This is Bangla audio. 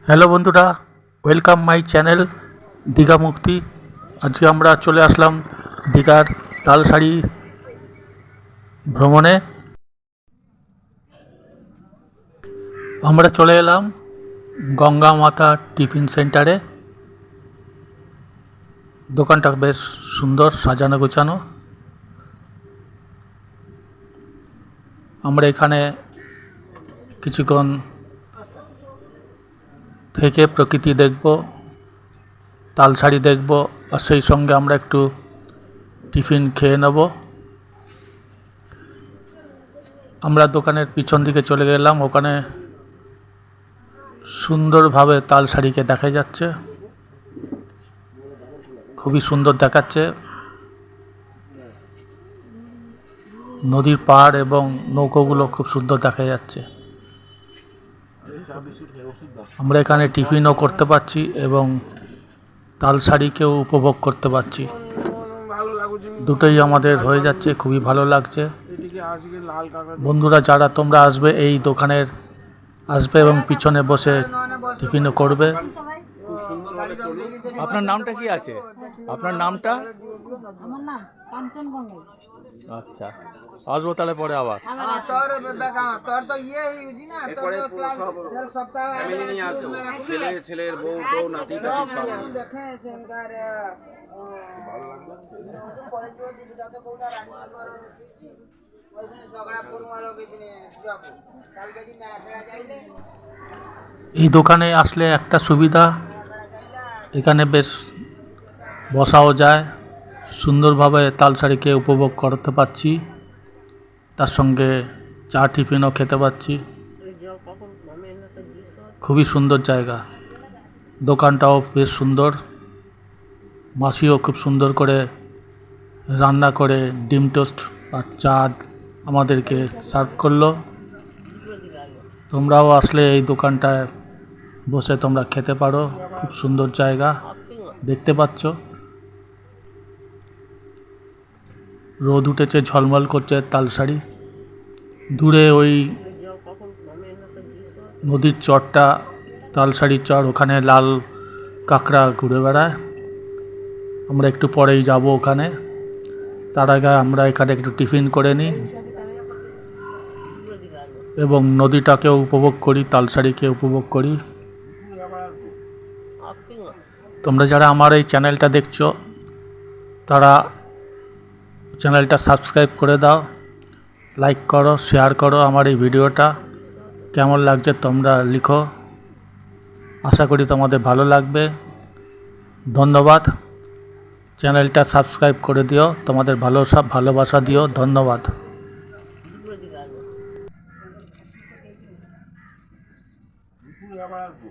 হ্যালো বন্ধুরা, ওয়েলকাম মাই চ্যানেল দীঘা মুক্তি। আজকে আমরা চলে আসলাম দীঘার তালসারি ভ্রমণে। আমরা চলে এলাম গঙ্গা মাতা টিফিন সেন্টারে। দোকানটা বেশ সুন্দর, সাজানো গোছানো। আমরা এখানে কিছুক্ষণ থেকে প্রকৃতি দেখব, তালসারি দেখব, আর সেই সঙ্গে আমরা একটু টিফিন খেয়ে নেব। আমরা দোকানের পিছন দিকে চলে গেলাম, ওখানে সুন্দরভাবে তালসারিকে দেখা যাচ্ছে, খুবই সুন্দর দেখাচ্ছে। নদীর পাড় এবং নৌকোগুলো খুব সুন্দর দেখা যাচ্ছে। আমরা এখানে টিফিনও করতে পারছি এবং তালসারিকেও উপভোগ করতে পারছি। দুটোই আমাদের হয়ে যাচ্ছে, খুবই ভালো লাগছে। বন্ধুরা, যারা তোমরা আসবে এই দোকানের আসবে এবং পিছনে বসে টিফিনও করবে। আপনার নামটা কি আছে? আপনার নামটা? আমার নাম কাঞ্চন গঙ্গা। আচ্ছা, আসবো তাহলে পরে আবার। তোর তোর তো ইয়ে ইউজি না, তোর তো ক্লাস সপ্তাহ ফ্যামিলি নিয়ে আসো, ছেলের বউ নাতি টাতি সব। দেখে সেনকার ভালো লাগলো। পরে যে দিদি দাদা কোটা রাজি করো পিছি ওইখানে ঝগড়া করমালো বেদিনে যাকো কালকে দিন মেলা ফেরা যাইলে। এই দোকানে আসলে একটা সুবিধা, এখানে বেশ বসাও যায়, সুন্দরভাবে তালসারিকে উপভোগ করতে পারছি, তার সঙ্গে চা টিফিনও খেতে পাচ্ছি। খুবই সুন্দর জায়গা। দোকানটাও বেশ সুন্দর। মাসিও খুব সুন্দর করে রান্না করে ডিম টোস্ট আর চা আমাদেরকে সার্ভ করলো। তোমরাও আসলে এই দোকানটায় বসে তোমরা খেতে পারো। খুব সুন্দর জায়গা, দেখতে পাচ্ছ। রোদ উঠেছে, ঝলমল করছে তালসারি। দূরে ওই নদীর চরটা তালসারির চর, ওখানে লাল কাঁকড়া ঘুরে বেড়ায়। আমরা একটু পরেই যাব ওখানে। তার আগে আমরা এখানে একটু টিফিন করে নিই এবং নদীটাকেও উপভোগ করি, তালসারিকে উপভোগ করি। তোমরা যারা আমার এই চ্যানেলটা দেখছো তারা চ্যানেলটা সাবস্ক্রাইব করে দাও, লাইক করো, শেয়ার করো। আমার এই ভিডিওটা কেমন লাগছে তোমরা লিখো। আশা করি তোমাদের ভালো লাগবে। ধন্যবাদ। চ্যানেলটা সাবস্ক্রাইব করে দিও, তোমাদের ভালোবাসা দিও। ধন্যবাদ। দুপুরে আবার আসবো।